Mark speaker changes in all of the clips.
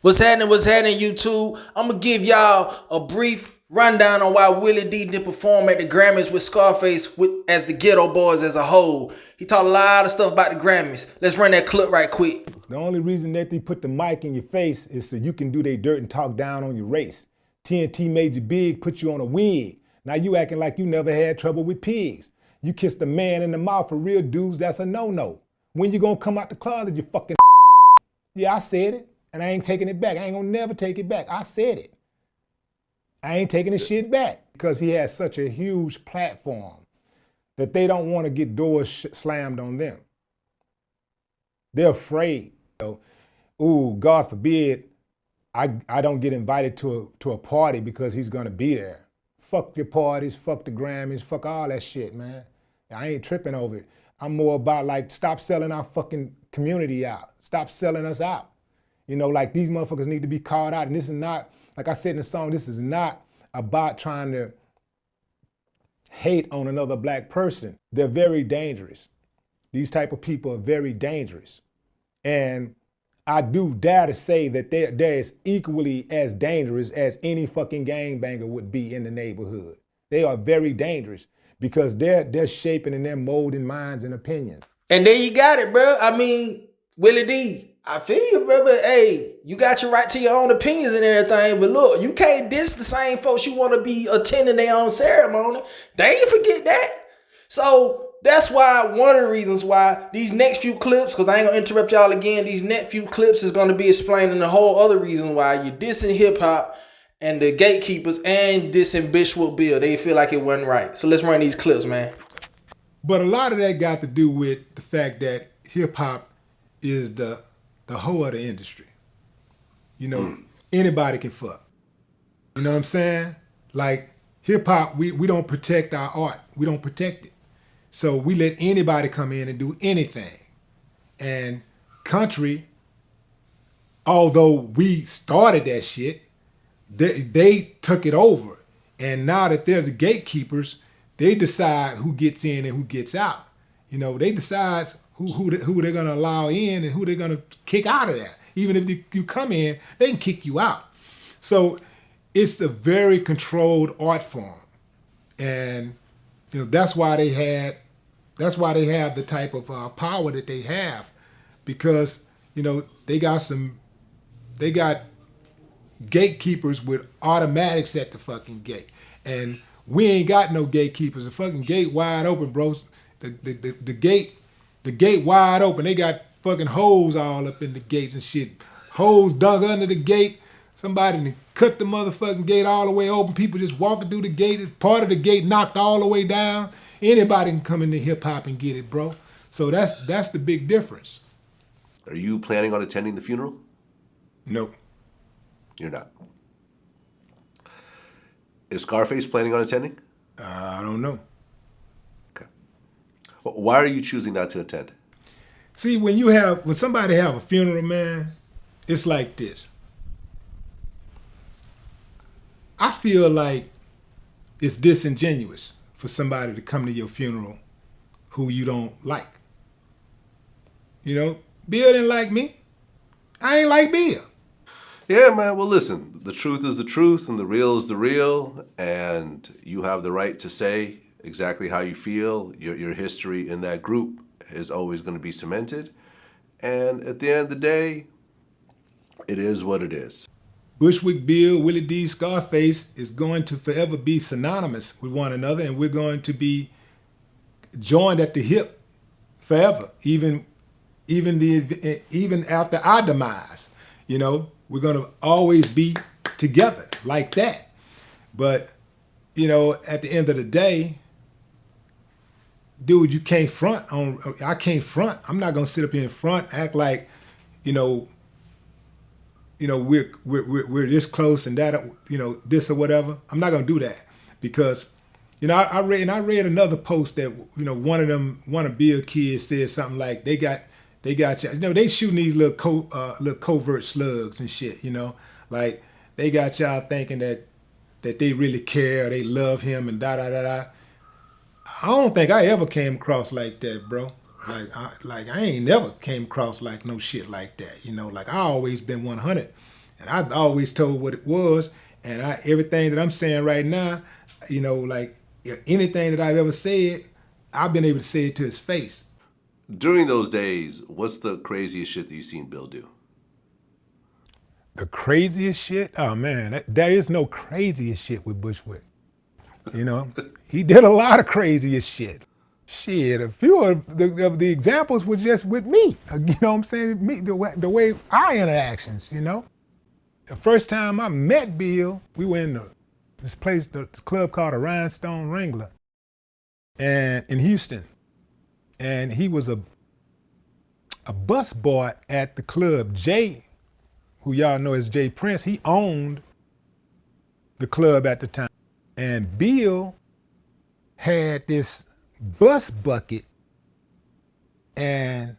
Speaker 1: What's happening, YouTube? I'm going to give y'all a brief rundown on why Willie D didn't perform at the Grammys with Scarface as the Ghetto Boys as a whole. He talked a lot of stuff about the Grammys. Let's run that clip right quick.
Speaker 2: The only reason that they put the mic in your face is so you can do their dirt and talk down on your race. TNT made you big, put you on a wig. Now you acting like you never had trouble with pigs. You kissed a man in the mouth for real dudes, that's a no-no. When you gonna come out the closet, you fucking Yeah, I said it, and I ain't taking it back. I ain't gonna never take it back. I said it. I ain't taking this shit back because he has such a huge platform that they don't want to get doors slammed on them. They're afraid. Ooh, God forbid I don't get invited to a party because he's gonna be there. Fuck your parties, fuck the Grammys, fuck all that shit, man. I ain't tripping over it. I'm more about like, stop selling our fucking community out. Stop selling us out. You know, like these motherfuckers need to be called out. And this is not, like I said in the song, this is not about trying to hate on another black person. They're very dangerous. These type of people are very dangerous. And I do dare to say that they're as equally as dangerous as any fucking gangbanger would be in the neighborhood. They are very dangerous because they're shaping and they're molding minds and opinions.
Speaker 1: And there you got it, bro. I mean, Willie D, I feel you, bro, but hey, you got your right to your own opinions and everything, but look, you can't diss the same folks you want to be attending their own ceremony. They ain't forget that. So that's why one of the reasons why these next few clips, because I ain't gonna interrupt y'all again, these next few clips is gonna be explaining the whole other reason why you're dissing hip hop and the gatekeepers and dissing Bishop Bill. They feel like it wasn't right. So let's run these clips, man.
Speaker 2: But a lot of that got to do with the fact that hip hop is the whole of the industry. You know, anybody can fuck. You know what I'm saying? Like hip hop, we don't protect our art. We don't protect it. So we let anybody come in and do anything. And country, although we started that shit, they took it over. And now that they're the gatekeepers, they decide who gets in and who gets out. You know, they decide who they're gonna allow in and who they're gonna kick out of there. Even if you come in, they can kick you out. So it's a very controlled art form. And you know, that's why they have the type of power that they have, because you know they got gatekeepers with automatics at the fucking gate, and we ain't got no gatekeepers. The fucking gate wide open, bro. The gate wide open. They got fucking holes all up in the gates and shit. Holes dug under the gate. Somebody cut the motherfucking gate all the way open. People just walking through the gate. Part of the gate knocked all the way down. Anybody can come into hip hop and get it, bro. So that's the big difference.
Speaker 3: Are you planning on attending the funeral?
Speaker 2: Nope.
Speaker 3: You're not. Is Scarface planning on attending?
Speaker 2: I don't know.
Speaker 3: Okay. Well, why are you choosing not to attend?
Speaker 2: See, when somebody have a funeral, man, it's like this. I feel like it's disingenuous for somebody to come to your funeral who you don't like. You know, Bill didn't like me. I ain't like Bill.
Speaker 3: Yeah, man. Well, listen, the truth is the truth and the real is the real, and you have the right to say exactly how you feel. Your history in that group is always going to be cemented. And at the end of the day, it is what it is.
Speaker 2: Bushwick Bill, Willie D, Scarface is going to forever be synonymous with one another, and we're going to be joined at the hip forever, even after our demise. You know, we're going to always be together like that. But, you know, at the end of the day, dude, you can't front on, I can't front. I'm not going to sit up here in front, act like, you know, we're this close and that, you know, this or whatever. I'm not gonna do that because, you know, I read another post that, you know, one of Bill kids said something like they got you know, they shooting these little covert slugs and shit, you know, like they got y'all thinking that they really care, they love him and da da da da. I don't think I ever came across like that, bro. Like I ain't never came across like no shit like that, you know. Like I always been 100, And I always told what it was. And everything that I'm saying right now, you know, like anything that I've ever said, I've been able to say it to his face.
Speaker 3: During those days, what's the craziest shit that you've seen Bill do?
Speaker 2: The craziest shit? Oh man, there is no craziest shit with Bushwick. You know, he did a lot of craziest shit. Shit, a few of the examples were just with me. You know what I'm saying? Me, the way our interactions, you know? The first time I met Bill, we were in this place, the club called the Rhinestone Wrangler, and in Houston. And he was a bus boy at the club. Jay, who y'all know as Jay Prince, he owned the club at the time. And Bill had this bus bucket, and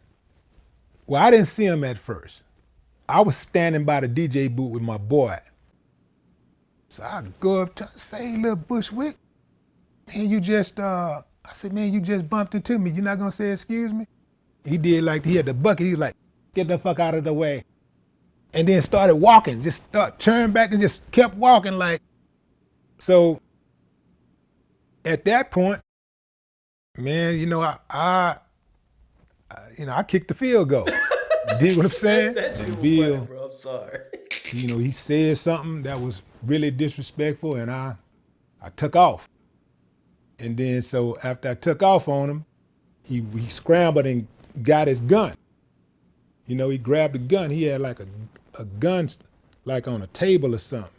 Speaker 2: well, I didn't see him at first. I was standing by the DJ booth with my boy. So I go up to say, hey, little Bushwick, man, you just, I said, man, you just bumped into me. You not gonna say excuse me? He did like, he had the bucket. He was like, get the fuck out of the way. And then started walking, turned back and just kept walking like. So at that point, man, you know, I kicked the field goal. Dig what I'm saying?
Speaker 1: And
Speaker 2: Bill,
Speaker 1: funny, bro. I'm sorry.
Speaker 2: You know, he said something that was really disrespectful, and I took off. And then so after I took off on him, he scrambled and got his gun. You know, he grabbed a gun. He had like a gun like on a table or something.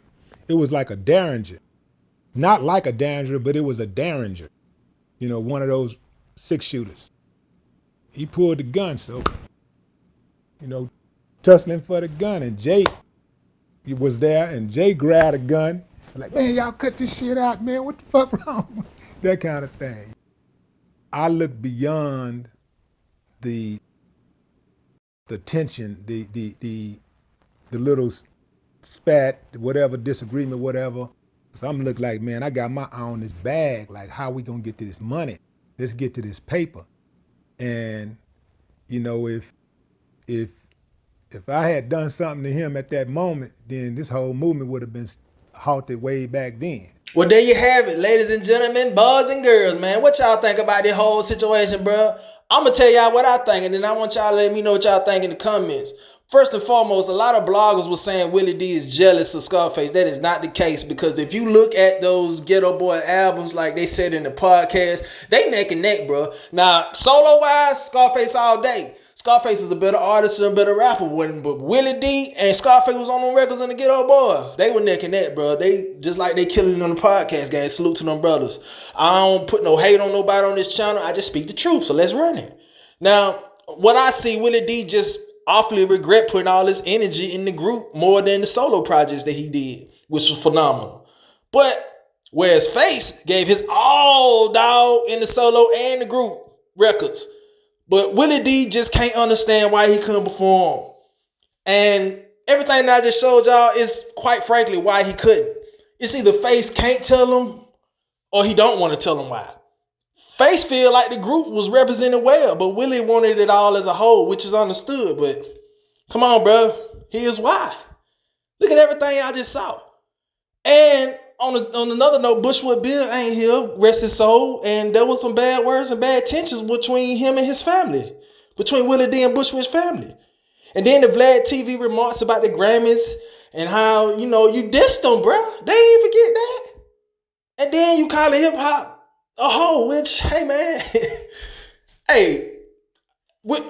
Speaker 2: It was like a Derringer. Not like a Derringer, but it was a Derringer. You know, one of those 6-shooters. He pulled the gun, so, you know, tussling for the gun. And Jay was there, and Jay grabbed a gun. Like, man, y'all cut this shit out, man. What the fuck wrong? That kind of thing. I look beyond the tension, the little spat, whatever, disagreement, whatever. So I'm looking like, man, I got my eye on this bag. Like, how we gonna get to this money? Let's get to this paper. And, you know, if I had done something to him at that moment, then this whole movement would have been halted way back then.
Speaker 1: Well, there you have it, ladies and gentlemen, boys and girls, man. What y'all think about this whole situation, bro? I'm going to tell y'all what I think, and then I want y'all to let me know what y'all think in the comments. First and foremost, a lot of bloggers were saying Willie D is jealous of Scarface. That is not the case, because if you look at those Ghetto Boy albums, like they said in the podcast, they neck and neck, bro. Now, solo-wise, Scarface all day. Scarface is a better artist and a better rapper, but Willie D and Scarface was on them records in the Ghetto Boy. They were neck and neck, bro. They just like they killing on the podcast game. Salute to them brothers. I don't put no hate on nobody on this channel. I just speak the truth, so let's run it. Now, what I see, Willie D just awfully regret putting all his energy in the group more than the solo projects that he did, which was phenomenal. But whereas Face gave his all, dog, in the solo and the group records. But Willie D just can't understand why he couldn't perform. And everything that I just showed y'all is, quite frankly, why he couldn't. It's either Face can't tell him or he don't want to tell him why. Face feel like the group was represented well, but Willie wanted it all as a whole, which is understood. But come on, bro. Here's why. Look at everything I just saw. And on another note, Bushwick Bill ain't here, rest his soul, and there was some bad words and bad tensions between him and his family, between Willie D and Bushwick's family. And then the Vlad TV remarks about the Grammys and how, you know, you dissed them, bro. They ain't forget that. And then you call it hip hop a hoe, which, hey, man, hey,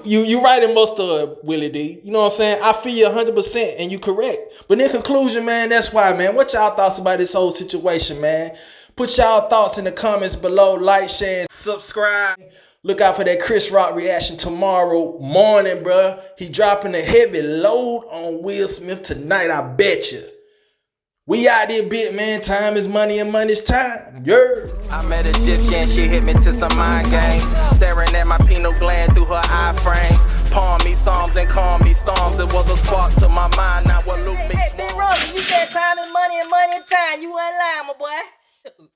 Speaker 1: you right in most of it, Willie D. You know what I'm saying? I feel you 100%, and you correct. But in conclusion, man, that's why, man. What y'all thoughts about this whole situation, man? Put y'all thoughts in the comments below. Like, share, and subscribe. Look out for that Chris Rock reaction tomorrow morning, bro. He dropping a heavy load on Will Smith tonight, I bet you. We out there, bit, man. Time is money and money's time. Yeah.
Speaker 4: I met Egyptian, she hit me to some mind games. Staring at my pineal gland through her eye frames. Palm me psalms and call me storms. It was a spark to my mind. Now what Luke makes.
Speaker 5: Hey, you said time is money and money time. You ain't lying, my boy.